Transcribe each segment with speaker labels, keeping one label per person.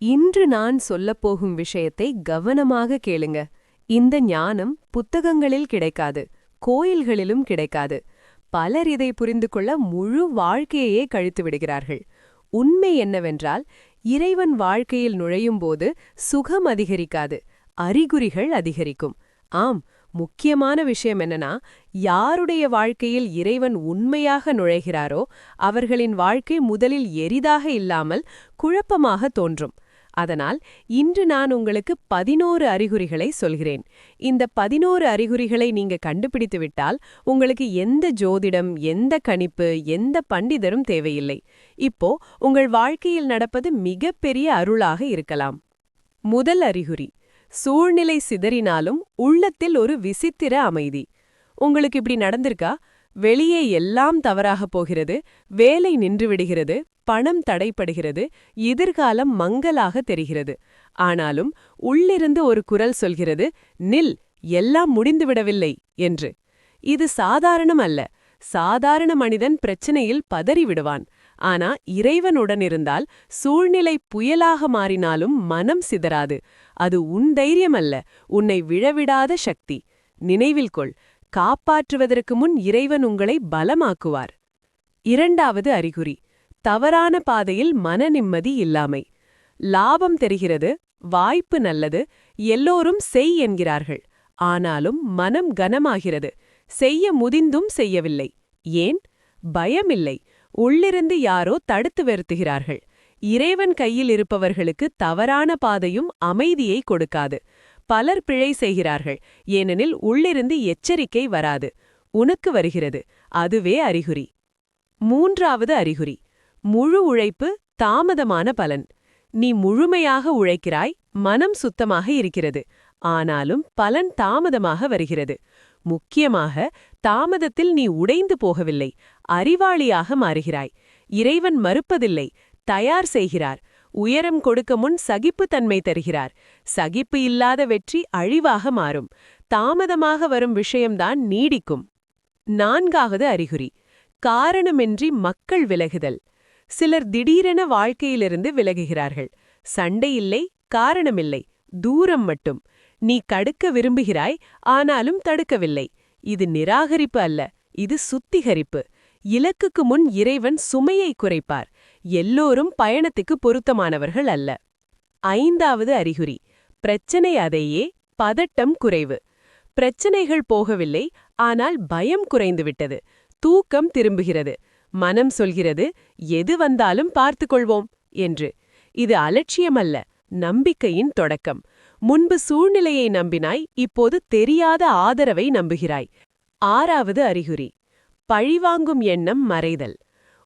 Speaker 1: இன்று நான் சொல்லப்போகும் விஷயத்தை கவனமாக கேளுங்க. இந்த ஞானம் புத்தகங்களில் கிடைக்காது, கோயில்களிலும் கிடைக்காது. பலர் இதை புரிந்து கொள்ள முழு வாழ்க்கையே கழித்து விடுகிறார்கள். உண்மை என்னவென்றால், இறைவன் வாழ்க்கையில் நுழையும்போது சுகம் அதிகரிக்காது, அறிகுறிகள் அதிகரிக்கும். ஆம், முக்கியமான விஷயம் என்னன்னா, யாருடைய வாழ்க்கையில் இறைவன் உண்மையாக நுழைகிறாரோ அவர்களின் வாழ்க்கை முதலில் எரிதாக இல்லாமல் குழப்பமாக தோன்றும். அதனால் இன்று நான் உங்களுக்கு 11 அறிகுறிகளை சொல்கிறேன். இந்த 11 அறிகுறிகளை நீங்க கண்டுபிடித்து விட்டால் உங்களுக்கு எந்த ஜோதிடம், எந்த கணிப்பு, எந்த பண்டிதரும் தேவையில்லை. இப்போ உங்கள் வாழ்க்கையில் நடப்பது மிகப்பெரிய அருளாக இருக்கலாம். முதல் அறிகுறி, சூழ்நிலை சிதறினாலும் உள்ளத்தில் ஒரு விசித்திர அமைதி. உங்களுக்கு இப்படி நடந்திருக்கா? வெளியே எல்லாம் தவறாக போகிறது, வேலை நின்றுவிடுகிறது, பணம் தடைப்படுகிறது, எதிர்காலம் மங்கலாக தெரிகிறது. ஆனாலும் உள்ளிருந்து ஒரு குரல் சொல்கிறது, நில், எல்லாம் முடிந்துவிடவில்லை என்று. இது சாதாரணம் அல்ல. சாதாரண மனிதன் பிரச்சனையில் பதறிவிடுவான். ஆனா இறைவனுடன் இருந்தால் சூழ்நிலை புயலாக மாறினாலும் மனம் சிதறாது. அது உன் தைரியம் அல்ல, உன்னை விழவிடாத சக்தி. நினைவில் கொள், காப்பாற்றுவதற்கு முன் இறைவன் உங்களை பலமாக்குவார். இரண்டாவது அறிகுறி, தவறான பாதையில் மன நிம்மதி இல்லாமை. லாபம் தெரிகிறது, வாய்ப்பு நல்லது, எல்லோரும் செய் என்கிறார்கள். ஆனாலும் மனம் கனமாகிறது. செய்ய முதிந்தும் செய்யவில்லை. ஏன்? பயமில்லை. உள்ளிருந்து யாரோ தடுத்து வருத்துகிறார்கள். இறைவன் கையில் இருப்பவர்களுக்கு தவறான பாதையும் அமைதியை கொடுக்காது. பலர் பிழை செய்கிறார்கள், ஏனெனில் உள்ளிருந்து எச்சரிக்கை வராது. உனக்கு வருகிறது. அதுவே அறிகுறி. மூன்றாவது அறிகுறி, முழு உழைப்பு, தாமதமான பலன். நீ முழுமையாக உழைக்கிறாய், மனம் சுத்தமாக இருக்கிறது. ஆனாலும் பலன் தாமதமாக வருகிறது. முக்கியமாக தாமதத்தில் நீ உடைந்து போகவில்லை, அறிவாளியாக மாறுகிறாய். இறைவன் மறுப்பதில்லை, தயார் செய்கிறார். உயரம் கொடுக்க முன் சகிப்புத்தன்மை தருகிறார். சகிப்பு இல்லாத வெற்றி அழிவாக மாறும். தாமதமாக வரும் விஷயம்தான் நீடிக்கும். நான்காவது அறிகுறி, காரணமின்றி மக்கள் விலகுதல். சிலர் திடீரென வாழ்க்கையிலிருந்து விலகுகிறார்கள். சண்டை இல்லை, காரணமில்லை, தூரம் மட்டும். நீ கடுக்க விரும்புகிறாய், ஆனாலும் தடுக்கவில்லை. இது நிராகரிப்பு அல்ல, இது சுத்திகரிப்பு. இலக்குக்கு முன் இறைவன் சுமையை குறைப்பார். எல்லோரும் பயணத்துக்கு பொருத்தமானவர்கள் அல்ல. ஐந்தாவது அறிகுறி, பிரச்சனை அதையே, பதட்டம் குறைவு. பிரச்சனைகள் போகவில்லை, ஆனால் பயம் குறைந்துவிட்டது. தூக்கம் திரும்புகிறது. மனம் சொல்கிறது, எது வந்தாலும் பார்த்துக்கொள்வோம் என்று. இது அலட்சியமல்ல, நம்பிக்கையின் தொடக்கம். முன்பு சூழ்நிலையை நம்பினாய், இப்போது தெரியாத ஆதரவை நம்புகிறாய். ஆறாவது அறிகுறி, பழிவாங்கும் எண்ணம் மறைதல்.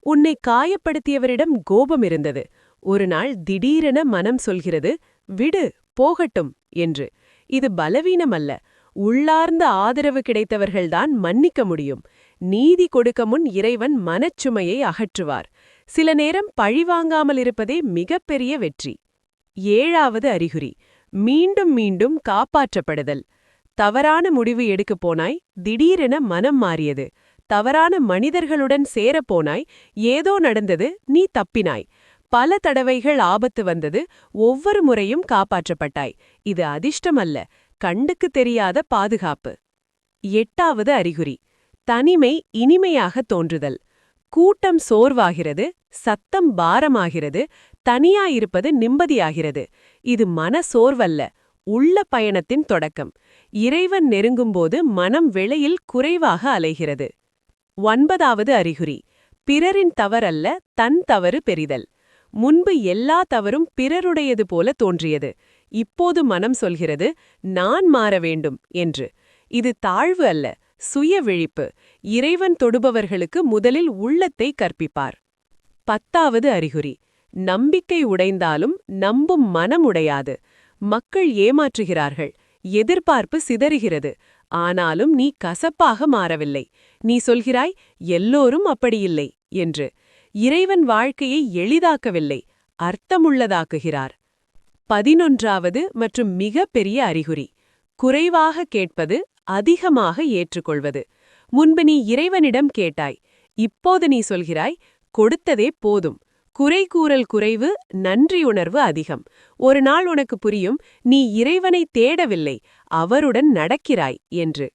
Speaker 1: உன்னை காயப்படுத்தியவரிடம் கோபம் இருந்தது. ஒரு நாள் திடீரென மனம் சொல்கிறது, விடு, போகட்டும் என்று. இது பலவீனமல்ல, உள்ளார்ந்த ஆதரவு கிடைத்தவர்கள்தான் மன்னிக்க முடியும். நீதி கொடுக்க முன் இறைவன் மனச்சுமையை அகற்றுவார். சில நேரம் பழிவாங்காமல் இருப்பதே மிகப்பெரிய வெற்றி. ஏழாவது அறிகுறி, மீண்டும் மீண்டும் காப்பாற்றப்படுதல். தவறான முடிவு எடுக்கப் போனாய், திடீரென மனம் மாறியது. தவறான மனிதர்களுடன் சேரப்போனாய், ஏதோ நடந்தது, நீ தப்பினாய். பல தடவைகள் ஆபத்து வந்தது, ஒவ்வொரு முறையும் காப்பாற்றப்பட்டாய். இது அதிர்ஷ்டமல்ல, கண்ணுக்கு தெரியாத பாதுகாப்பு. எட்டாவது அறிகுறி, தனிமை இனிமையாக தோன்றுதல். கூட்டம் சோர்வாகிறது, சத்தம் பாரமாகிறது, தனியாயிருப்பது நிம்மதியாகிறது. இது மன சோர்வல்ல, உள்ள பயணத்தின் தொடக்கம். இறைவன் நெருங்கும்போது மனம் வெளியில் குறைவாக அலைகிறது. ஒன்பதாவது அறிகுறி, பிறரின் தவறல்ல, தன் தவறு பெரிதல். முன்பு எல்லா தவறும் பிறருடையது போல தோன்றியது. இப்போது மனம் சொல்கிறது, நான் மாற வேண்டும் என்று. இது தாழ்வு அல்ல, சுய விழிப்பு. இறைவன் தொடுபவர்களுக்கு முதலில் உள்ளத்தை கற்பிப்பார். பத்தாவது அறிகுறி, நம்பிக்கை உடைந்தாலும் நம்பும் மனம் உடையாது. மக்கள் ஏமாற்றுகிறார்கள், எதிர்பார்ப்பு சிதறுகிறது. ஆனாலும் நீ கசப்பாக மாறவில்லை. நீ சொல்கிறாய், எல்லோரும் அப்படியில்லை என்று. இறைவன் வாழ்க்கையை எளிதாக்கவில்லை, அர்த்தமுள்ளதாக்குகிறார். 11வது மற்றும் மிக பெரிய அறிகுறி, குறைவாக கேட்பது, அதிகமாக ஏற்றுக்கொள்வது. முன்பு நீ இறைவனிடம் கேட்டாய், இப்போது நீ சொல்கிறாய், கொடுத்ததே போதும். குறை கூறல் குறைவு, நன்றியுணர்வு அதிகம். ஒரு நாள் உனக்கு புரியும், நீ இறைவனை தேடவில்லை, அவருடன் நடக்கிறாய் என்று.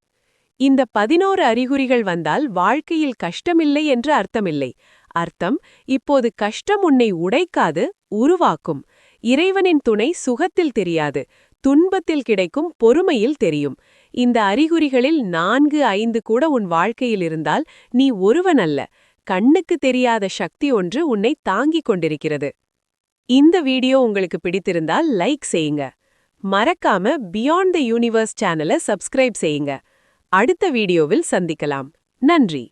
Speaker 1: இந்த 11 அறிகுறிகள் வந்தால் வாழ்க்கையில் கஷ்டமில்லை என்று அர்த்தமில்லை. அர்த்தம், இப்போது கஷ்டம் உன்னை உடைக்காது, உருவாக்கும். இறைவனின் துணை சுகத்தில் தெரியாது, துன்பத்தில் கிடைக்கும் பொறுமையில் தெரியும். இந்த அறிகுறிகளில் 4, 5 கூட உன் வாழ்க்கையில் இருந்தால் நீ ஒருவனல்ல, கண்ணுக்கு தெரியாத சக்தி ஒன்று உன்னை தாங்கிக் கொண்டிருக்கிறது. இந்த வீடியோ உங்களுக்கு பிடித்திருந்தால் லைக் செய்யுங்க. மறக்காம பியாண்ட் த யூனிவர்ஸ் சேனலை சப்ஸ்கிரைப் செய்யுங்க. அடுத்த வீடியோவில் சந்திக்கலாம். நன்றி.